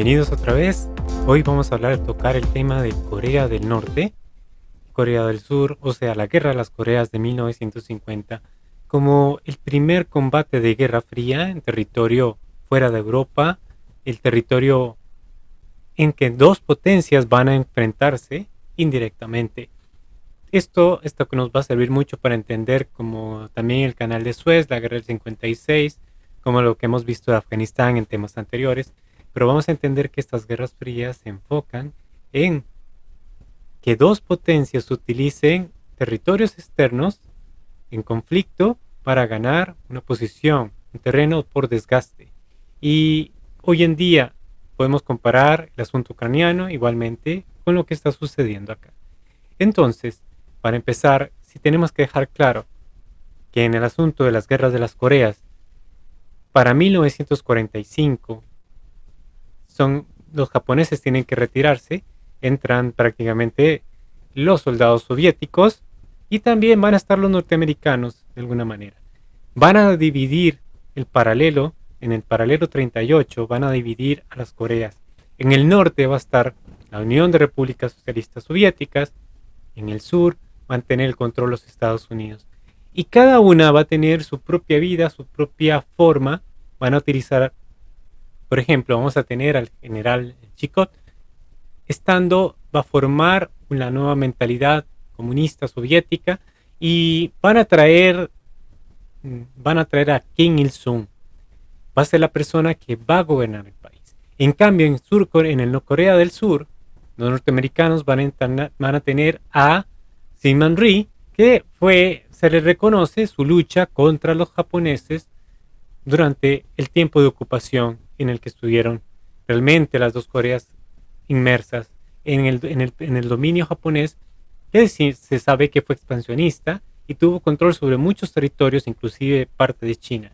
Bienvenidos otra vez. Hoy vamos a tocar el tema de Corea del Norte, Corea del Sur, o sea, la Guerra de las Coreas de 1950, como el primer combate de Guerra Fría en territorio fuera de Europa, el territorio en que dos potencias van a enfrentarse indirectamente. Esto que nos va a servir mucho para entender como también el canal de Suez, la guerra del 56, como lo que hemos visto de Afganistán en temas anteriores, pero vamos a entender que estas guerras frías se enfocan en que dos potencias utilicen territorios externos en conflicto para ganar una posición, un terreno por desgaste. Y hoy en día podemos comparar el asunto ucraniano igualmente con lo que está sucediendo acá. Entonces, para empezar, si tenemos que dejar claro que en el asunto de las guerras de las Coreas, para 1945, los japoneses tienen que retirarse, entran prácticamente los soldados soviéticos y también van a estar los norteamericanos de alguna manera. Van a dividir el paralelo, en el paralelo 38 van a dividir a las Coreas. En el norte va a estar la Unión de Repúblicas Socialistas Soviéticas, en el sur van a tener el control los Estados Unidos. Y cada una va a tener su propia vida, su propia forma. Van a utilizar, por ejemplo, vamos a tener al general Chikot, va a formar una nueva mentalidad comunista soviética y van a traer a Kim Il-sung. Va a ser la persona que va a gobernar el país. En cambio, en el Corea del Sur, los norteamericanos van a tener a Syngman Rhee, que se le reconoce su lucha contra los japoneses durante el tiempo de ocupación en el que estuvieron realmente las dos Coreas inmersas en el dominio japonés, que se sabe que fue expansionista y tuvo control sobre muchos territorios, inclusive parte de China.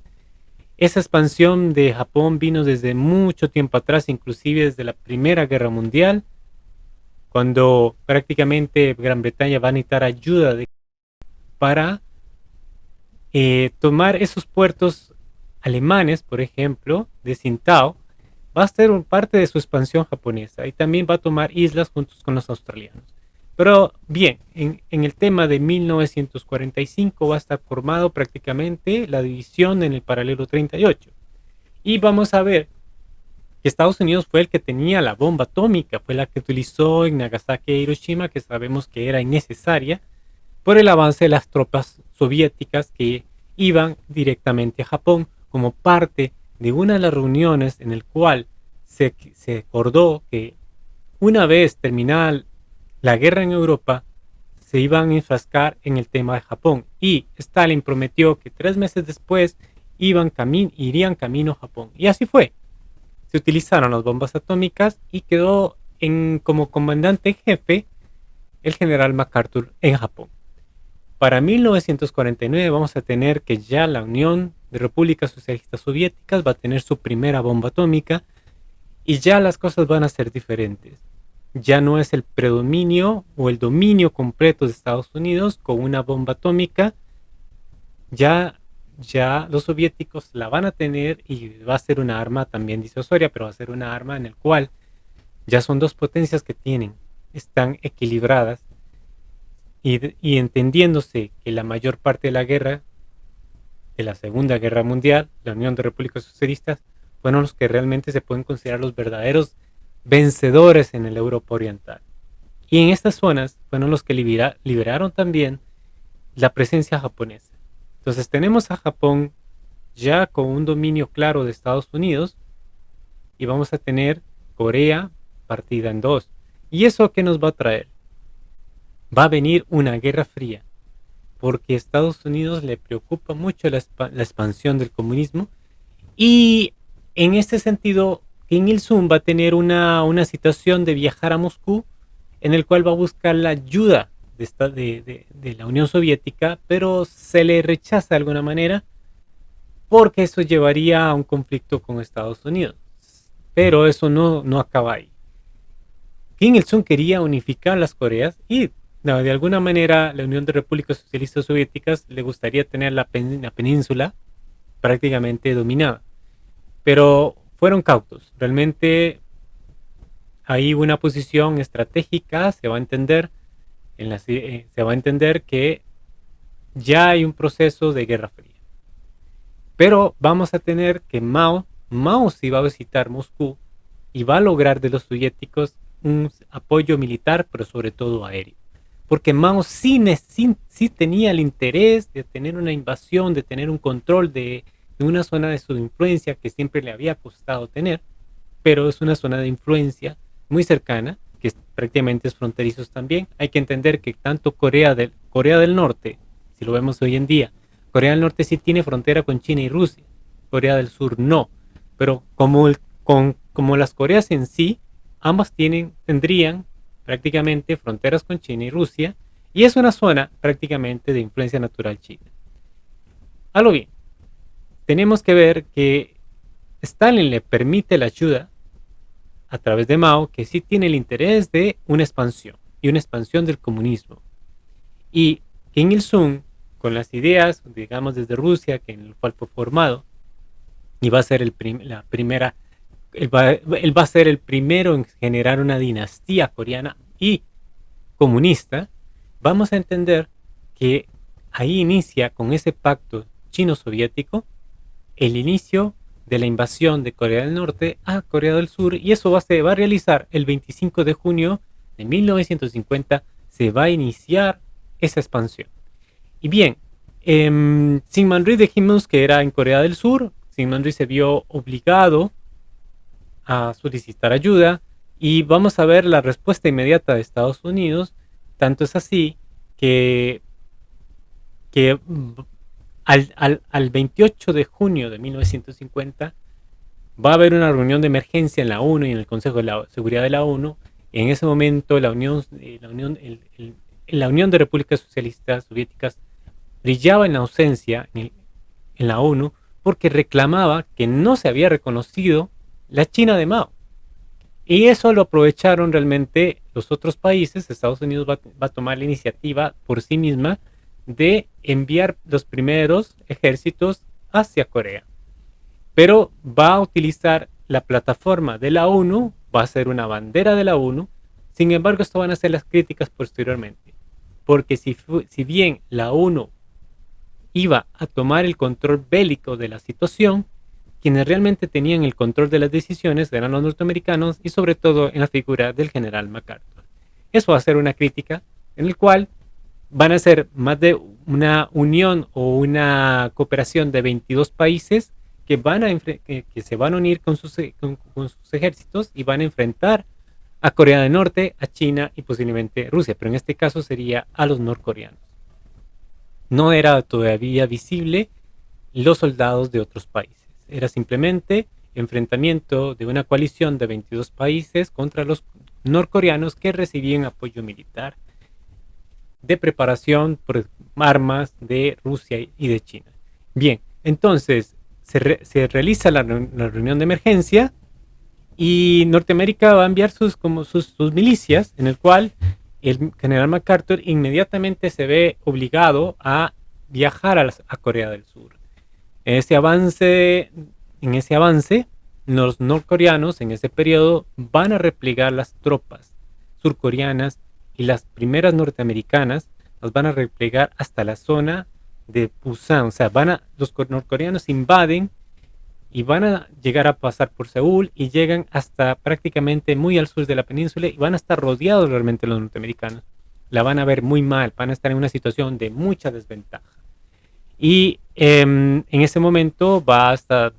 Esa expansión de Japón vino desde mucho tiempo atrás, inclusive desde la Primera Guerra Mundial, cuando prácticamente Gran Bretaña va a necesitar ayuda para tomar esos puertos alemanes, por ejemplo, de Tsingtao, va a ser parte de su expansión japonesa y también va a tomar islas juntos con los australianos. Pero bien, en el tema de 1945 va a estar formado prácticamente la división en el paralelo 38. Y vamos a ver que Estados Unidos fue el que tenía la bomba atómica, fue la que utilizó en Nagasaki e Hiroshima, que sabemos que era innecesaria por el avance de las tropas soviéticas que iban directamente a Japón como parte de una de las reuniones en el cual se acordó que una vez terminada la guerra en Europa, se iban a enfrascar en el tema de Japón. Y Stalin prometió que 3 meses después irían camino a Japón. Y así fue. Se utilizaron las bombas atómicas y quedó como comandante en jefe el general MacArthur en Japón. Para 1949 vamos a tener que ya la Unión de Repúblicas Socialistas Soviéticas va a tener su primera bomba atómica y ya las cosas van a ser diferentes. Ya no es el predominio o el dominio completo de Estados Unidos con una bomba atómica. Ya los soviéticos la van a tener y va a ser una arma también disuasoria, pero va a ser una arma en el cual ya son dos potencias que están equilibradas y entendiéndose que la mayor parte de la guerra, de la Segunda Guerra Mundial, la Unión de Repúblicas Socialistas, fueron los que realmente se pueden considerar los verdaderos vencedores en el Europa Oriental. Y en estas zonas fueron los que liberaron también la presencia japonesa. Entonces tenemos a Japón ya con un dominio claro de Estados Unidos y vamos a tener Corea partida en dos. ¿Y eso qué nos va a traer? Va a venir una guerra fría porque a Estados Unidos le preocupa mucho la expansión del comunismo y en este sentido Kim Il-sung va a tener una situación de viajar a Moscú en el cual va a buscar la ayuda de la Unión Soviética, pero se le rechaza de alguna manera porque eso llevaría a un conflicto con Estados Unidos. Pero eso no acaba ahí. Kim Il-sung quería unificar las Coreas y no, de alguna manera la Unión de Repúblicas Socialistas Soviéticas le gustaría tener la península prácticamente dominada. Pero fueron cautos. Realmente hay una posición estratégica, se va a entender, se va a entender que ya hay un proceso de Guerra Fría. Pero vamos a tener que Mao sí va a visitar Moscú y va a lograr de los soviéticos un apoyo militar, pero sobre todo aéreo. Porque Mao sí tenía el interés de tener una invasión, de tener un control de una zona de su influencia que siempre le había costado tener, pero es una zona de influencia muy cercana, que prácticamente es fronterizos también. Hay que entender que tanto Corea del Norte, si lo vemos hoy en día, Corea del Norte sí tiene frontera con China y Rusia, Corea del Sur no, pero como las Coreas en sí, ambas tendrían prácticamente fronteras con China y Rusia, y es una zona prácticamente de influencia natural china. A lo bien, tenemos que ver que Stalin le permite la ayuda a través de Mao, que sí tiene el interés de una expansión y una expansión del comunismo. Y Kim Il-sung, con las ideas, digamos, desde Rusia, que en el cual fue formado, y va a ser la primera, él va a ser el primero en generar una dinastía coreana y comunista. Vamos a entender que ahí inicia con ese pacto chino-soviético el inicio de la invasión de Corea del Norte a Corea del Sur, y eso se va a realizar el 25 de junio de 1950. Se va a iniciar esa expansión. Y bien, Syngman Rhee dijimos que era en Corea del Sur. Syngman Rhee se vio obligado a solicitar ayuda, y vamos a ver la respuesta inmediata de Estados Unidos. Tanto es así que, que al 28 de junio de 1950 va a haber una reunión de emergencia en la ONU y en el Consejo de la Seguridad de la ONU. En ese momento la Unión de Repúblicas Socialistas Soviéticas brillaba en la ausencia en la ONU, porque reclamaba que no se había reconocido la China de Mao. Y eso lo aprovecharon realmente los otros países. Estados Unidos va a tomar la iniciativa por sí misma de enviar los primeros ejércitos hacia Corea. Pero va a utilizar la plataforma de la ONU, va a ser una bandera de la ONU. Sin embargo, esto van a ser las críticas posteriormente. Porque si bien la ONU iba a tomar el control bélico de la situación, quienes realmente tenían el control de las decisiones eran los norteamericanos, y sobre todo en la figura del general MacArthur. Eso va a ser una crítica en el cual van a ser más de una unión o una cooperación de 22 países que se van a unir con sus ejércitos y van a enfrentar a Corea del Norte, a China y posiblemente Rusia, pero en este caso sería a los norcoreanos. No era todavía visible los soldados de otros países. Era simplemente enfrentamiento de una coalición de 22 países contra los norcoreanos, que recibían apoyo militar de preparación por armas de Rusia y de China. Bien, entonces se realiza la reunión de emergencia, y Norteamérica va a enviar sus milicias, en el cual el general MacArthur inmediatamente se ve obligado a viajar a Corea del Sur. En ese avance, los norcoreanos en ese periodo van a replegar las tropas surcoreanas, y las primeras norteamericanas las van a replegar hasta la zona de Busan. O sea, los norcoreanos invaden y van a llegar a pasar por Seúl y llegan hasta prácticamente muy al sur de la península, y van a estar rodeados realmente los norteamericanos. La van a ver muy mal, van a estar en una situación de mucha desventaja. Y en ese momento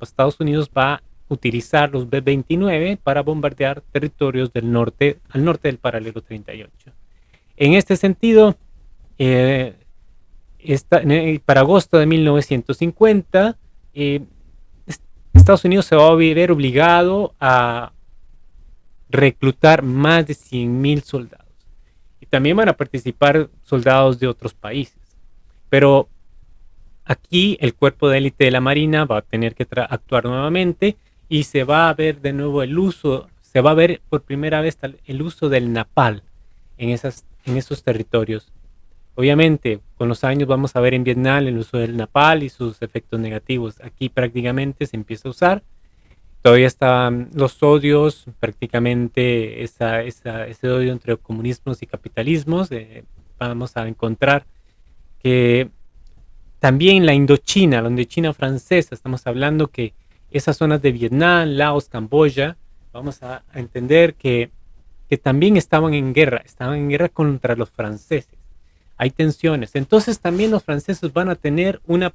Estados Unidos va a utilizar los B-29 para bombardear territorios al norte del paralelo 38. En este sentido, para agosto de 1950, Estados Unidos se va a ver obligado a reclutar más de 100,000 soldados. Y también van a participar soldados de otros países. Pero aquí el cuerpo de élite de la Marina va a tener que actuar nuevamente, y se va a ver de nuevo se va a ver por primera vez el uso del napalm en esos territorios. Obviamente, con los años vamos a ver en Vietnam el uso del napalm y sus efectos negativos. Aquí prácticamente se empieza a usar. Todavía estaban los odios, prácticamente ese odio entre comunismos y capitalismos. Vamos a encontrar que también la Indochina francesa, estamos hablando que esas zonas de Vietnam, Laos, Camboya, vamos a entender que también estaban en guerra contra los franceses. Hay tensiones. Entonces también los franceses van a tener una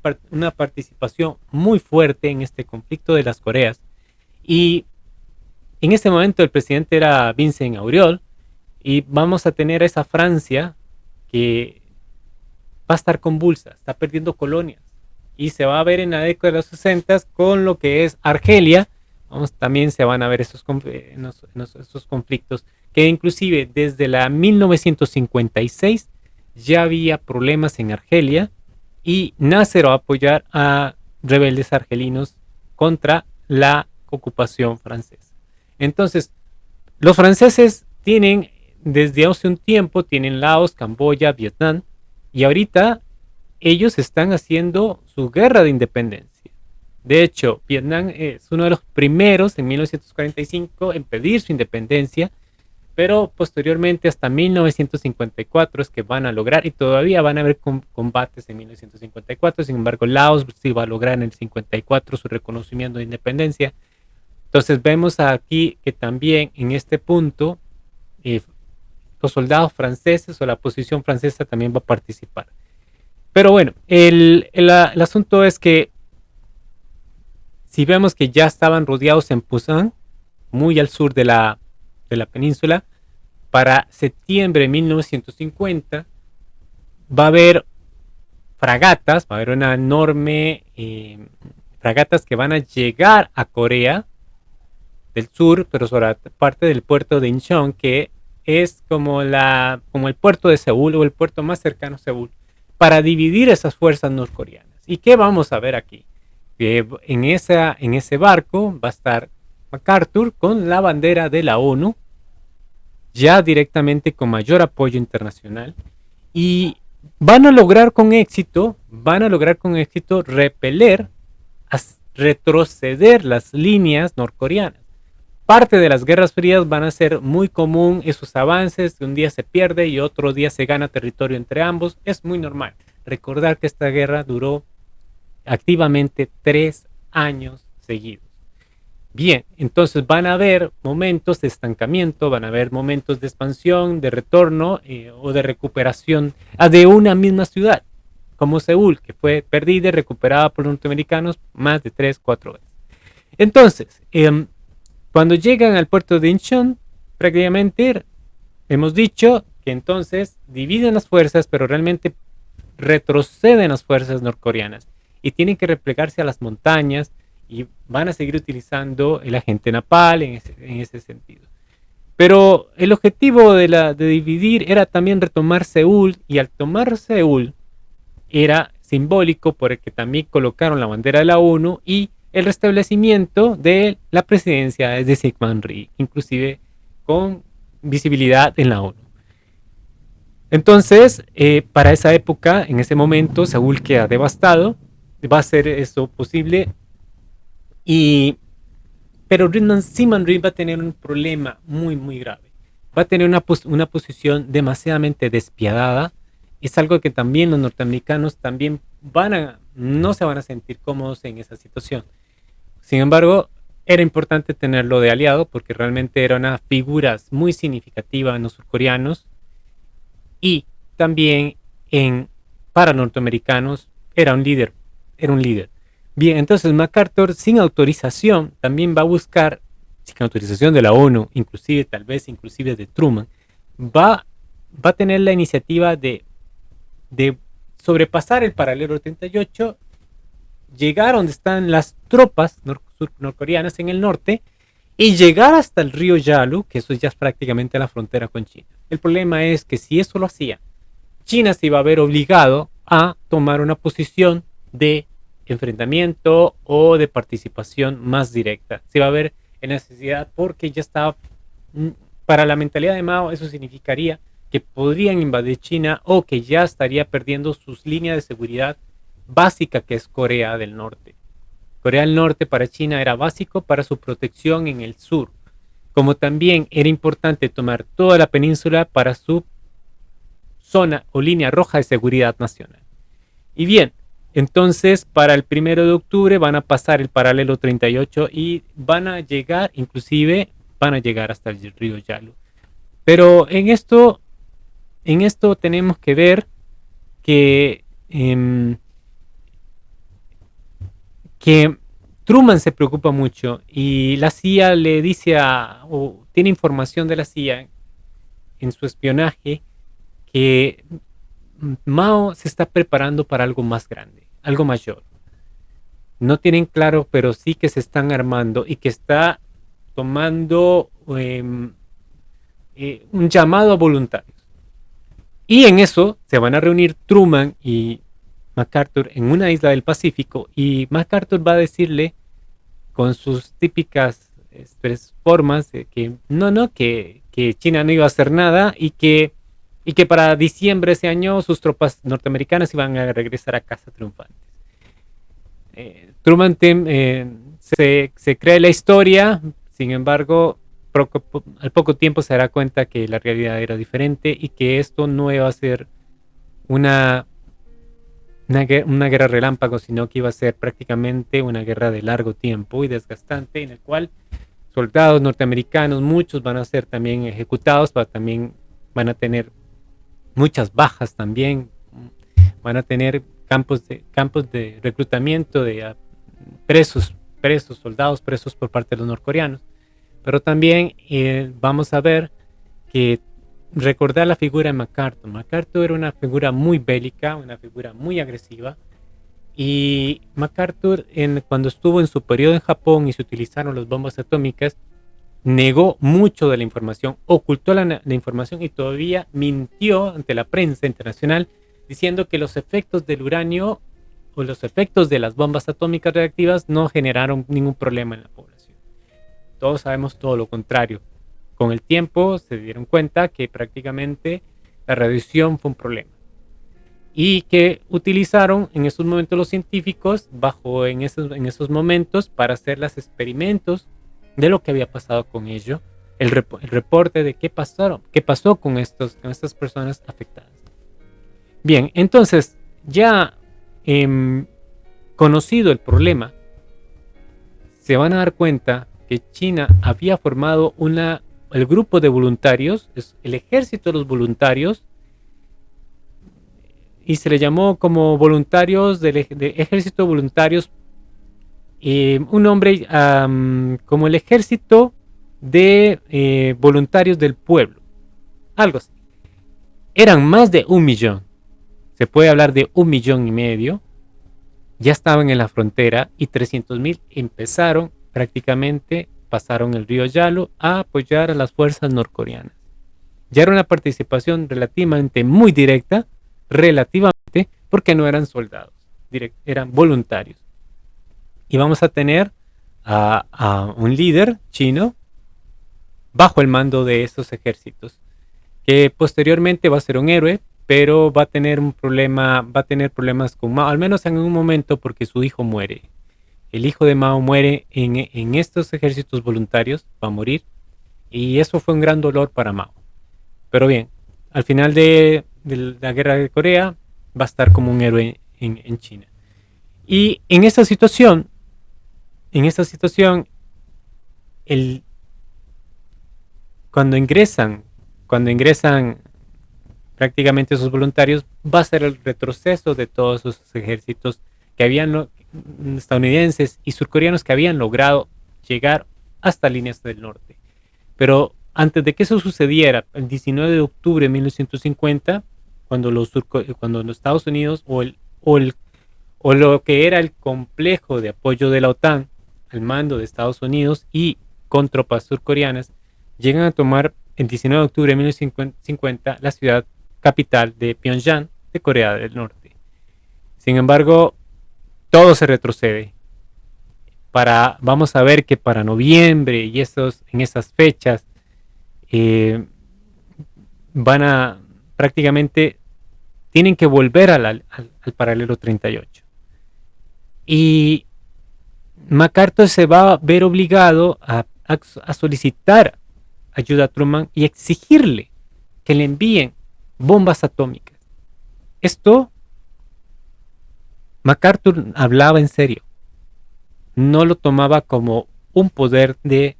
participación muy fuerte en este conflicto de las Coreas. Y en este momento el presidente era Vincent Auriol y vamos a tener a esa Francia que va a estar convulsa, está perdiendo colonias y se va a ver en la década de los 60 con lo que es Argelia. También se van a ver esos conflictos que inclusive desde la 1956 ya había problemas en Argelia y Nasser va a apoyar a rebeldes argelinos contra la ocupación francesa. Entonces, los franceses tienen desde hace un tiempo, tienen Laos, Camboya, Vietnam, y ahorita ellos están haciendo su guerra de independencia. De hecho, Vietnam es uno de los primeros en 1945 en pedir su independencia, pero posteriormente hasta 1954 es que van a lograr, y todavía van a haber combates en 1954. Sin embargo, Laos sí va a lograr en el 54 su reconocimiento de independencia. Entonces vemos aquí que también en este punto los soldados franceses o la posición francesa también va a participar. Pero bueno, el asunto es que si vemos que ya estaban rodeados en Pusan, muy al sur de la península, para septiembre de 1950 va a haber fragatas, va a haber una enorme fragatas que van a llegar a Corea del Sur, pero sobre parte del puerto de Incheon, que es como el puerto de Seúl o el puerto más cercano a Seúl, para dividir esas fuerzas norcoreanas. ¿Y qué vamos a ver aquí? Que en ese barco va a estar MacArthur con la bandera de la ONU, ya directamente con mayor apoyo internacional, y van a lograr con éxito repeler, retroceder las líneas norcoreanas. Parte de las guerras frías van a ser muy común esos avances, un día se pierde y otro día se gana territorio entre ambos, es muy normal. Recordar que esta guerra duró activamente 3 años seguidos. Bien, entonces van a haber momentos de estancamiento, van a haber momentos de expansión, de retorno o de recuperación de una misma ciudad, como Seúl, que fue perdida y recuperada por los norteamericanos más de 3, 4 veces. Entonces, cuando llegan al puerto de Incheon, prácticamente hemos dicho que entonces dividen las fuerzas, pero realmente retroceden las fuerzas norcoreanas y tienen que replegarse a las montañas y van a seguir utilizando el agente napal en ese sentido. Pero el objetivo de dividir era también retomar Seúl, y al tomar Seúl era simbólico porque también colocaron la bandera de la ONU y el restablecimiento de la presidencia de Syngman Rhee, inclusive con visibilidad en la ONU. Entonces, para esa época, en ese momento, Seúl queda devastado, va a ser eso posible, pero Syngman Rhee va a tener un problema muy, muy grave. Va a tener una posición demasiadamente despiadada. Es algo que también los norteamericanos también no se van a sentir cómodos en esa situación. Sin embargo, era importante tenerlo de aliado porque realmente era una figura muy significativa en los surcoreanos y también para norteamericanos era un líder. Bien, entonces MacArthur sin autorización también va a buscar, sin autorización de la ONU, inclusive de Truman, va a tener la iniciativa de sobrepasar el paralelo 38, llegar donde están las tropas norcoreanas en el norte y llegar hasta el río Yalu, que eso ya es prácticamente la frontera con China. El problema es que si eso lo hacía, China se iba a ver obligado a tomar una posición de enfrentamiento o de participación más directa. Se iba a ver en necesidad porque ya estaba, para la mentalidad de Mao, eso significaría que podrían invadir China o que ya estaría perdiendo sus líneas de seguridad básica, que es Corea del Norte. Corea del Norte para China era básico para su protección en el sur, como también era importante tomar toda la península para su zona o línea roja de seguridad nacional. Y bien, entonces para el 1 de octubre van a pasar el paralelo 38 y van a llegar, inclusive van a llegar hasta el río Yalu. Pero en esto tenemos que ver que, que Truman se preocupa mucho y la CIA le dice o tiene información de la CIA en su espionaje que Mao se está preparando para algo más grande, algo mayor. No tienen claro, pero sí que se están armando y que está tomando un llamado a voluntarios. Y en eso se van a reunir Truman y MacArthur en una isla del Pacífico y MacArthur va a decirle con sus típicas formas de que que China no iba a hacer nada y que para diciembre de ese año sus tropas norteamericanas iban a regresar a casa triunfantes. Truman se cree la historia, sin embargo, al poco tiempo se dará cuenta que la realidad era diferente y que esto no iba a ser una, una guerra relámpago, sino que iba a ser prácticamente una guerra de largo tiempo y desgastante, en el cual soldados norteamericanos, muchos van a ser también ejecutados, también van a tener muchas bajas también, van a tener campos de reclutamiento de presos, soldados presos por parte de los norcoreanos. Pero también vamos a ver que recordar la figura de MacArthur. MacArthur era una figura muy bélica, una figura muy agresiva. Y MacArthur, cuando estuvo en su periodo en Japón y se utilizaron las bombas atómicas, negó mucho de la información, ocultó la información y todavía mintió ante la prensa internacional diciendo que los efectos del uranio o los efectos de las bombas atómicas reactivas no generaron ningún problema en la población. Todos sabemos todo lo contrario. Con el tiempo se dieron cuenta que prácticamente la radiación fue un problema y que utilizaron en esos momentos los científicos en esos momentos para hacer los experimentos de lo que había pasado con ello, el reporte de qué pasó con estas personas afectadas. Bien, entonces ya conocido el problema, se van a dar cuenta que China había formado el grupo de voluntarios, el ejército de los voluntarios, y se le llamó como voluntarios de ejército de voluntarios, un nombre como el ejército de voluntarios del pueblo, algo así. Eran más de 1 millón, se puede hablar de 1,5 millones, ya estaban en la frontera y 300,000 pasaron el río Yalu a apoyar a las fuerzas norcoreanas. Ya era una participación relativamente muy directa, porque no eran soldados, eran voluntarios. Y vamos a tener a un líder chino bajo el mando de esos ejércitos, que posteriormente va a ser un héroe, pero va a tener problemas con Mao, al menos en un momento, porque su hijo muere. El hijo de Mao muere en estos ejércitos voluntarios, va a morir, y eso fue un gran dolor para Mao. Pero bien, al final de la guerra de Corea, va a estar como un héroe en China. Y en esta situación, el, cuando ingresan prácticamente esos voluntarios, va a ser el retroceso de todos esos ejércitos que estadounidenses y surcoreanos que habían logrado llegar hasta líneas del norte. Pero antes de que eso sucediera, el 19 de octubre de 1950, cuando los Estados Unidos o lo que era el complejo de apoyo de la OTAN al mando de Estados Unidos y con tropas surcoreanas, llegan a tomar el 19 de octubre de 1950 la ciudad capital de Pyongyang, de Corea del Norte. Sin embargo, todo se retrocede. Vamos a ver que para noviembre y en esas fechas prácticamente tienen que volver al paralelo 38. Y MacArthur se va a ver obligado a solicitar ayuda a Truman y exigirle que le envíen bombas atómicas. Esto, MacArthur hablaba en serio, no lo tomaba como un poder de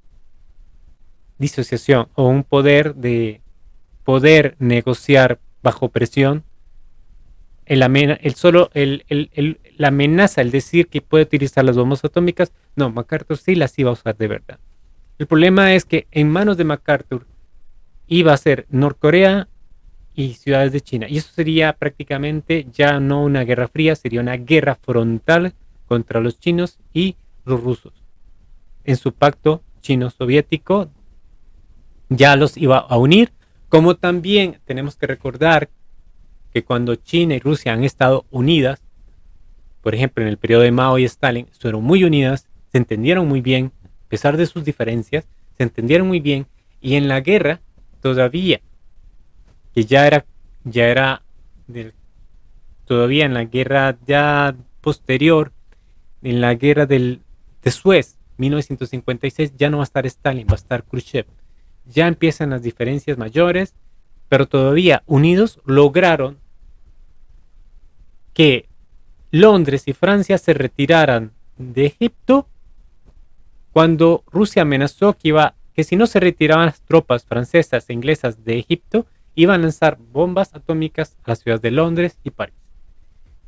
disociación o un poder de poder negociar bajo presión. La amenaza, el decir que puede utilizar las bombas atómicas, no, MacArthur sí las iba a usar de verdad. El problema es que en manos de MacArthur iba a ser Norcorea y ciudades de China. Y eso sería prácticamente ya no una guerra fría, sería una guerra frontal contra los chinos y los rusos. En su pacto chino-soviético ya los iba a unir, como también tenemos que recordar que cuando China y Rusia han estado unidas, por ejemplo en el periodo de Mao y Stalin, estuvieron muy unidas, se entendieron muy bien, a pesar de sus diferencias, se entendieron muy bien, y en la guerra todavía, que ya era del, todavía en la guerra ya posterior, en la guerra de Suez, 1956, ya no va a estar Stalin, va a estar Khrushchev. Ya empiezan las diferencias mayores, pero todavía unidos lograron que Londres y Francia se retiraran de Egipto cuando Rusia amenazó que si no se retiraban las tropas francesas e inglesas de Egipto, iban a lanzar bombas atómicas a las ciudades de Londres y París.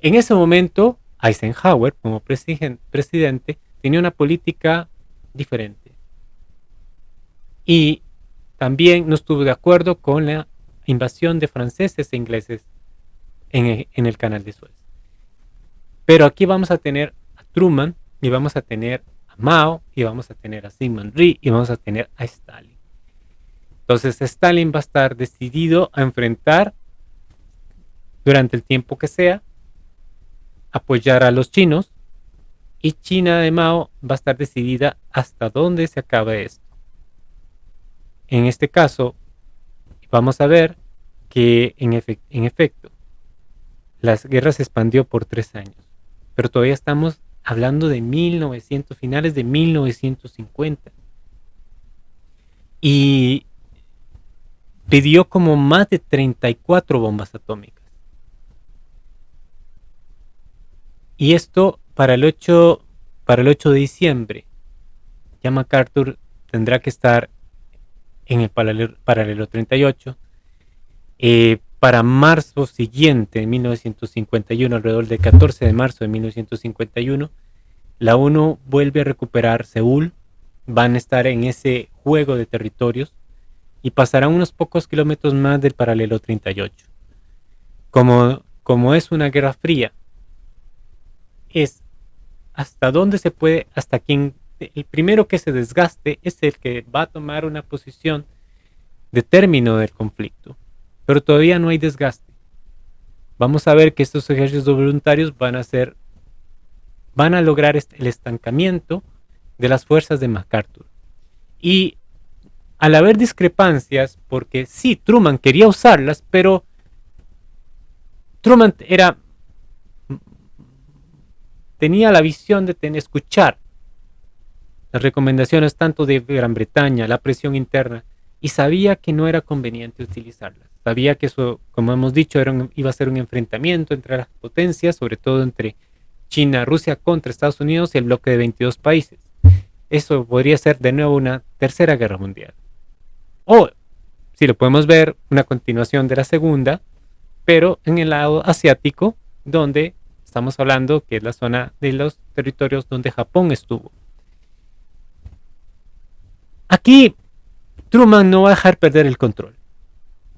En ese momento, Eisenhower, como presidente, tenía una política diferente. Y también no estuvo de acuerdo con la invasión de franceses e ingleses en el canal de Suez. Pero aquí vamos a tener a Truman y vamos a tener a Mao y vamos a tener a Syngman Rhee y vamos a tener a Stalin. Entonces Stalin va a estar decidido a enfrentar durante el tiempo que sea, apoyar a los chinos, y China de Mao va a estar decidida hasta dónde se acaba esto. En este caso, vamos a ver que en efecto, la guerra se expandió por 3 años, pero todavía estamos hablando de 1900, finales de 1950. Y pidió como más de 34 bombas atómicas. Y esto para el 8 de diciembre, ya MacArthur tendrá que estar en el paralelo 38. Para marzo siguiente, en 1951, alrededor del 14 de marzo de 1951, la ONU vuelve a recuperar Seúl. Van a estar en ese juego de territorios y pasarán unos pocos kilómetros más del paralelo 38. Como es una guerra fría, es hasta dónde se puede, hasta quien, el primero que se desgaste es el que va a tomar una posición de término del conflicto. Pero todavía no hay desgaste. Vamos a ver que estos ejércitos voluntarios van a lograr el estancamiento de las fuerzas de MacArthur. Y al haber discrepancias, porque sí, Truman quería usarlas, pero Truman tenía la visión de escuchar las recomendaciones tanto de Gran Bretaña, la presión interna, y sabía que no era conveniente utilizarlas. Sabía que eso, como hemos dicho, iba a ser un enfrentamiento entre las potencias, sobre todo entre China, Rusia contra Estados Unidos y el bloque de 22 países. Eso podría ser de nuevo una tercera guerra mundial. O, si lo podemos ver, una continuación de la segunda, pero en el lado asiático, donde estamos hablando que es la zona de los territorios donde Japón estuvo. Aquí Truman no va a dejar perder el control.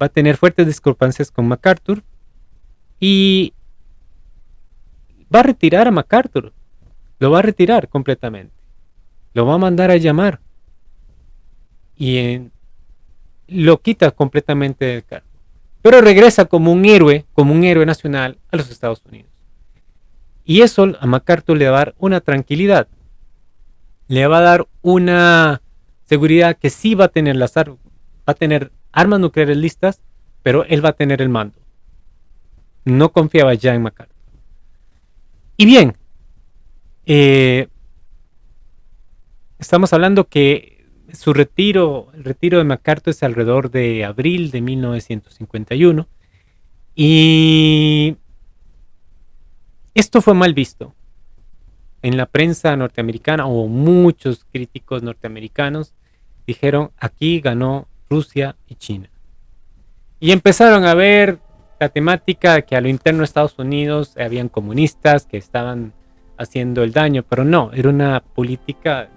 Va a tener fuertes discrepancias con MacArthur y va a retirar a MacArthur. Lo va a retirar completamente. Lo va a mandar a llamar y lo quita completamente del cargo. Pero regresa como un héroe nacional a los Estados Unidos. Y eso a MacArthur le va a dar una tranquilidad. Le va a dar una seguridad que sí va a tener va a tener armas nucleares listas, pero él va a tener el mando. No confiaba ya en MacArthur. Y bien, Estamos hablando que el retiro de MacArthur es alrededor de abril de 1951 y esto fue mal visto en la prensa norteamericana o muchos críticos norteamericanos dijeron aquí ganó Rusia y China. Y empezaron a ver la temática que a lo interno de Estados Unidos habían comunistas que estaban haciendo el daño, pero no, era una política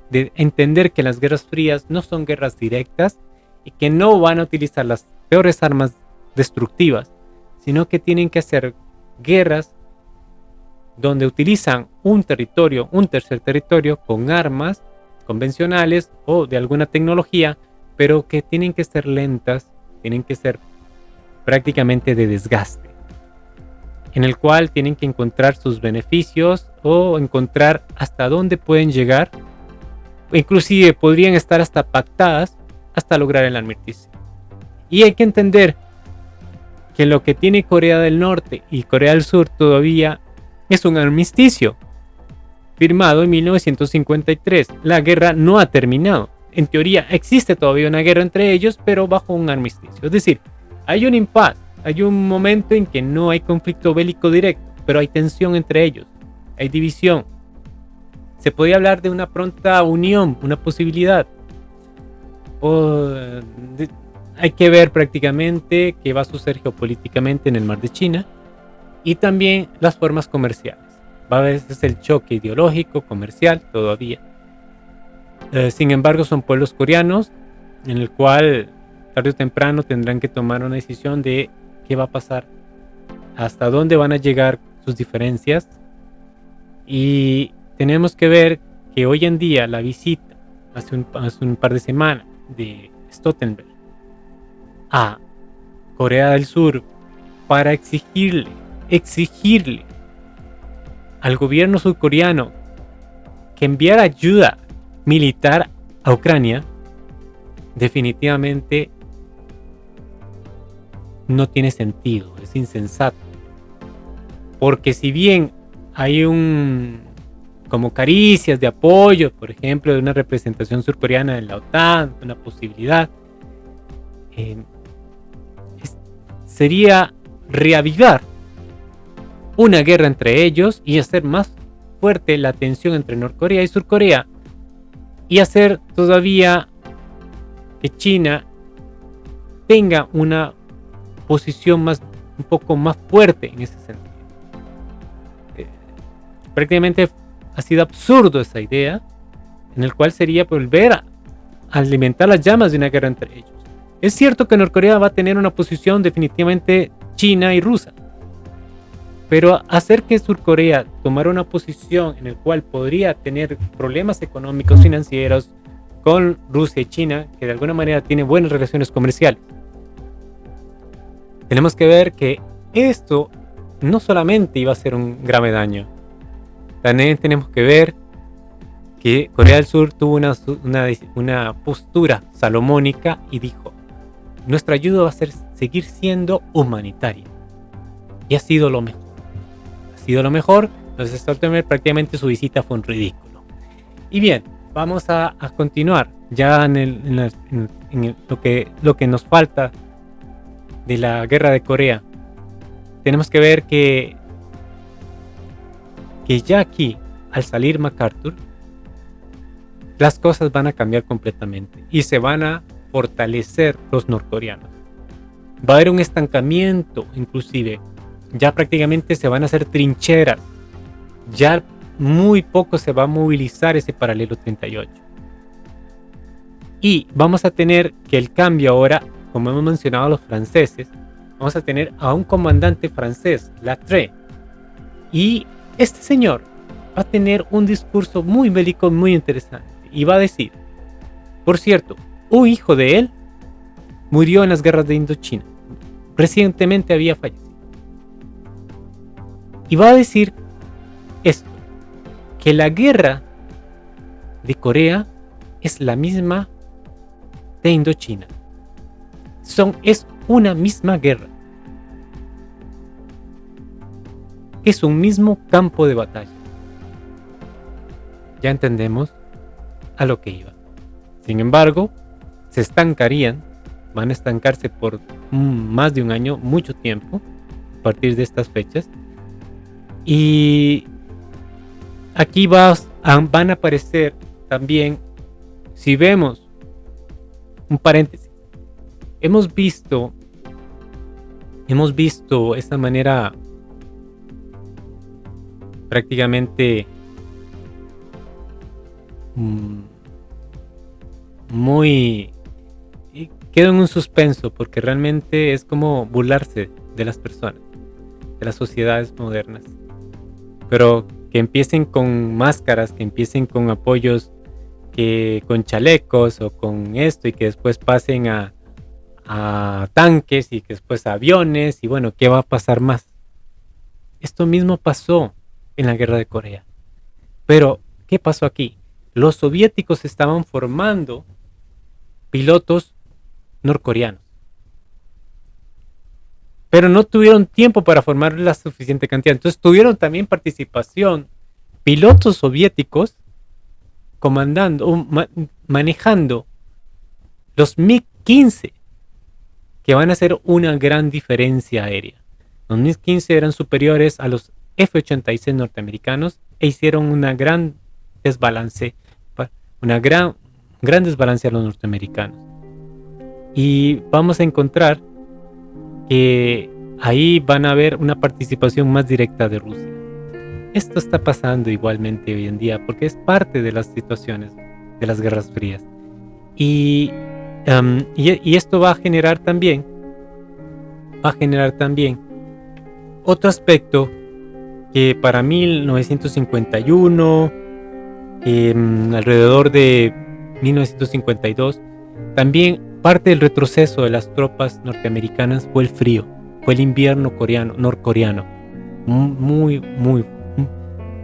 de entender que las guerras frías no son guerras directas y que no van a utilizar las peores armas destructivas, sino que tienen que hacer guerras donde utilizan un territorio, un tercer territorio, con armas convencionales o de alguna tecnología, pero que tienen que ser lentas, tienen que ser prácticamente de desgaste, en el cual tienen que encontrar sus beneficios o encontrar hasta dónde pueden llegar, o inclusive podrían estar hasta pactadas hasta lograr el armisticio. Y hay que entender que lo que tiene Corea del Norte y Corea del Sur todavía es un armisticio firmado en 1953. La guerra no ha terminado. En teoría existe todavía una guerra entre ellos, pero bajo un armisticio. Es decir, hay un impasse, hay un momento en que no hay conflicto bélico directo, pero hay tensión entre ellos, hay división. Se podría hablar de una pronta unión, una posibilidad. Hay que ver prácticamente qué va a suceder geopolíticamente en el mar de China y también las formas comerciales. Va a haber el choque ideológico, comercial, todavía. Sin embargo, son pueblos coreanos en el cual tarde o temprano tendrán que tomar una decisión de qué va a pasar, hasta dónde van a llegar sus diferencias. Y tenemos que ver que hoy en día la visita hace un par de semanas de Stoltenberg a Corea del Sur para exigirle al gobierno surcoreano que enviara ayuda militar a Ucrania, definitivamente no tiene sentido, es insensato. Porque si bien hay como caricias de apoyo, por ejemplo, de una representación surcoreana en la OTAN, una posibilidad, sería reavivar una guerra entre ellos y hacer más fuerte la tensión entre Norcorea y Surcorea y hacer todavía que China tenga una posición un poco más fuerte en ese sentido. Prácticamente ha sido absurdo esa idea, en el cual sería volver a alimentar las llamas de una guerra entre ellos. Es cierto que Norcorea va a tener una posición definitivamente china y rusa, pero hacer que Surcorea tomara una posición en la cual podría tener problemas económicos, financieros con Rusia y China, que de alguna manera tienen buenas relaciones comerciales. Tenemos que ver que esto no solamente iba a ser un grave daño, también tenemos que ver que Corea del Sur tuvo una postura salomónica y dijo: nuestra ayuda va a seguir siendo humanitaria. Y ha sido lo mejor. Entonces Stoltenberg prácticamente su visita fue un ridículo. Y bien, vamos a continuar ya en lo que nos falta de la guerra de Corea. Tenemos que ver que ya aquí, al salir MacArthur, las cosas van a cambiar completamente y se van a fortalecer los norcoreanos. Va a haber un estancamiento, inclusive. Ya prácticamente se van a hacer trincheras. Ya muy poco se va a movilizar ese paralelo 38. Y vamos a tener que el cambio ahora, como hemos mencionado a los franceses, vamos a tener a un comandante francés, Lattre. Y este señor va a tener un discurso muy bélico, muy interesante. Y va a decir, por cierto, un hijo de él murió en las guerras de Indochina. Recientemente había fallecido. Y va a decir esto, que la guerra de Corea es la misma de Indochina. Es una misma guerra. Es un mismo campo de batalla. Ya entendemos a lo que iba. Sin embargo, se estancarían, van a estancarse por más de un año, mucho tiempo, a partir de estas fechas. Y aquí van a aparecer también, si vemos un paréntesis, hemos visto esta manera prácticamente muy... quedo en un suspenso porque realmente es como burlarse de las personas, de las sociedades modernas. Pero que empiecen con máscaras, que empiecen con apoyos, que con chalecos o con esto, y que después pasen a tanques y que después a aviones, y bueno, ¿qué va a pasar más? Esto mismo pasó en la guerra de Corea. Pero, ¿qué pasó aquí? Los soviéticos estaban formando pilotos norcoreanos, pero no tuvieron tiempo para formar la suficiente cantidad. Entonces tuvieron también participación pilotos soviéticos comandando, manejando los MiG-15, que van a hacer una gran diferencia aérea. Los MiG-15 eran superiores a los F-86 norteamericanos e hicieron una gran desbalance a los norteamericanos. Y vamos a encontrar que ahí van a haber una participación más directa de Rusia. Esto está pasando igualmente hoy en día porque es parte de las situaciones de las guerras frías. Y esto va a generar también otro aspecto que para 1951, alrededor de 1952, también parte del retroceso de las tropas norteamericanas fue el frío, fue el invierno norcoreano. Muy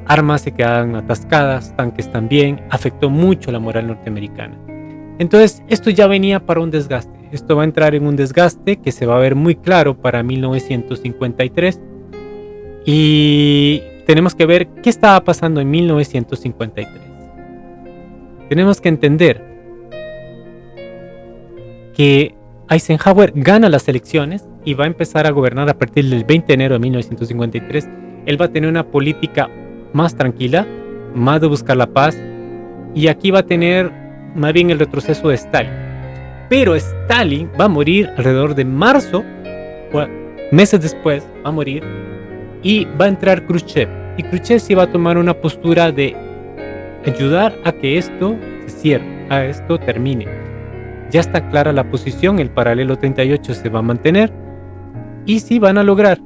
armas se quedaban atascadas, tanques también, afectó mucho la moral norteamericana. Entonces esto ya venía para un desgaste. Esto va a entrar en un desgaste que se va a ver muy claro para 1953. Y tenemos que ver qué estaba pasando en 1953. Tenemos que entender que Eisenhower gana las elecciones y va a empezar a gobernar a partir del 20 de enero de 1953. Él va a tener una política más tranquila, más de buscar la paz, y aquí va a tener más bien el retroceso de Stalin. Pero Stalin va a morir alrededor de marzo, meses después va a morir, y va a entrar Khrushchev. Y Khrushchev sí va a tomar una postura de ayudar a que esto se cierre, a esto termine. Ya está clara la posición, el paralelo 38 se va a mantener, y sí van a lograr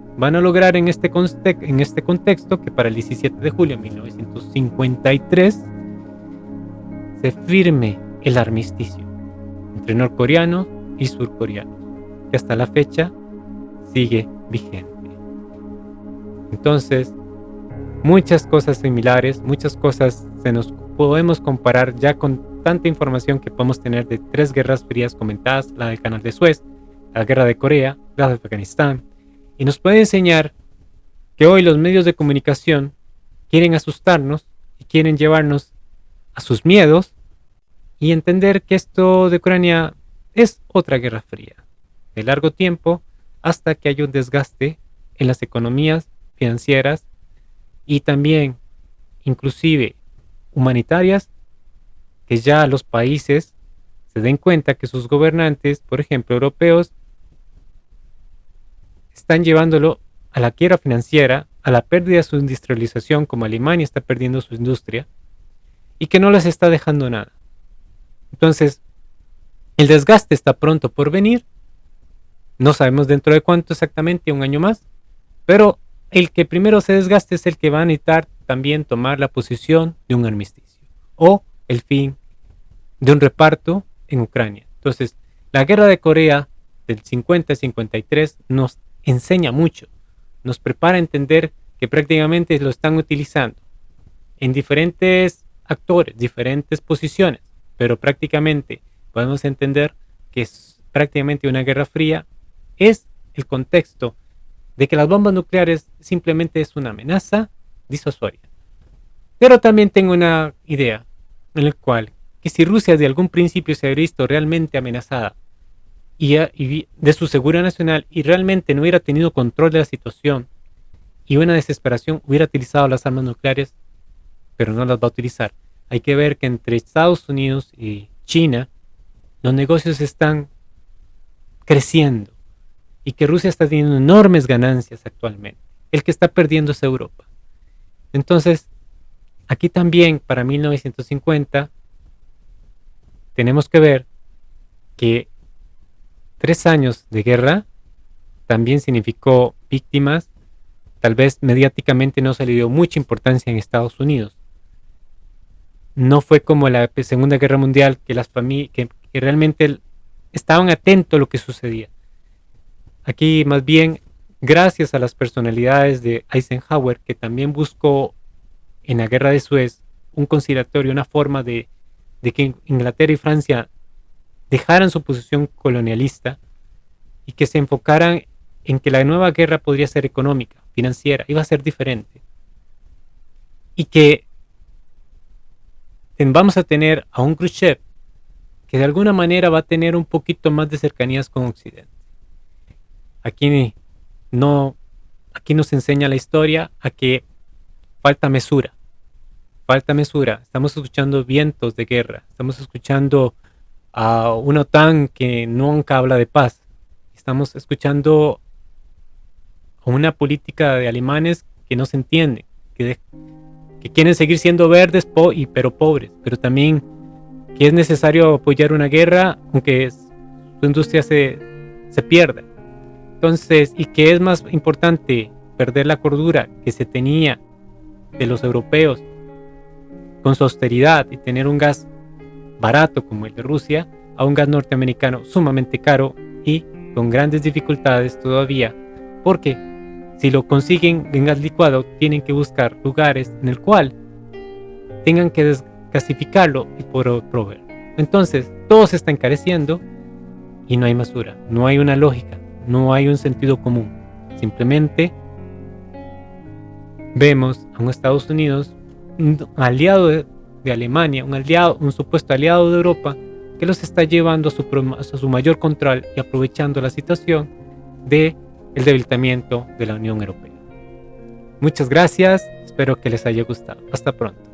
en este contexto que para el 17 de julio de 1953 se firme el armisticio entre norcoreanos y surcoreanos, que hasta la fecha sigue vigente. Entonces, muchas cosas similares, muchas cosas se nos podemos comparar ya con tanta información que podemos tener de 3 guerras frías comentadas, la del Canal de Suez, la guerra de Corea, la de Afganistán, y nos puede enseñar que hoy los medios de comunicación quieren asustarnos y quieren llevarnos a sus miedos y entender que esto de Ucrania es otra guerra fría de largo tiempo hasta que haya un desgaste en las economías financieras y también inclusive humanitarias, que ya los países se den cuenta que sus gobernantes, por ejemplo europeos, están llevándolo a la quiebra financiera, a la pérdida de su industrialización, como Alemania está perdiendo su industria, y que no les está dejando nada. Entonces, el desgaste está pronto por venir, no sabemos dentro de cuánto exactamente, un año más, pero el que primero se desgaste es el que va a necesitar también tomar la posición de un armisticio o el fin de un reparto en Ucrania. Entonces, la guerra de Corea del 50 al 53 nos enseña mucho, nos prepara a entender que prácticamente lo están utilizando en diferentes actores, diferentes posiciones, pero prácticamente podemos entender que es prácticamente una guerra fría, es el contexto de que las bombas nucleares simplemente es una amenaza disuasoria. Pero también tengo una idea en la cual que si Rusia de algún principio se habría visto realmente amenazada y de su seguridad nacional y realmente no hubiera tenido control de la situación y una desesperación hubiera utilizado las armas nucleares, pero no las va a utilizar. Hay que ver que entre Estados Unidos y China los negocios están creciendo y que Rusia está teniendo enormes ganancias actualmente. El que está perdiendo es Europa. Entonces, aquí también para 1950 tenemos que ver que 3 años de guerra también significó víctimas. Tal vez mediáticamente no se le dio mucha importancia en Estados Unidos. No fue como la Segunda Guerra Mundial, que las familias que realmente estaban atentos a lo que sucedía. Aquí más bien, gracias a las personalidades de Eisenhower, que también buscó en la Guerra de Suez un conciliatorio, una forma de que Inglaterra y Francia dejaran su posición colonialista y que se enfocaran en que la nueva guerra podría ser económica, financiera, iba a ser diferente. Y que vamos a tener a un Khrushchev que de alguna manera va a tener un poquito más de cercanías con Occidente. Aquí no, aquí nos enseña la historia a que falta mesura, falta mesura. Estamos escuchando vientos de guerra, estamos escuchando a una OTAN que nunca habla de paz, estamos escuchando a una política de alemanes que no se entiende, que quieren seguir siendo verdes pero pobres, pero también que es necesario apoyar una guerra aunque su industria se pierda. Entonces, y que es más importante perder la cordura que se tenía de los europeos con su austeridad y tener un gas barato como el de Rusia a un gas norteamericano sumamente caro y con grandes dificultades todavía, porque si lo consiguen en gas licuado tienen que buscar lugares en el cual tengan que desgasificarlo y proveer. Entonces todo se está encareciendo y no hay mesura, no hay una lógica, no hay un sentido común. Simplemente vemos a un Estados Unidos, un aliado de Alemania, un supuesto aliado de Europa, que los está llevando a su mayor control y aprovechando la situación de el debilitamiento de la Unión Europea. Muchas gracias, espero que les haya gustado. Hasta pronto.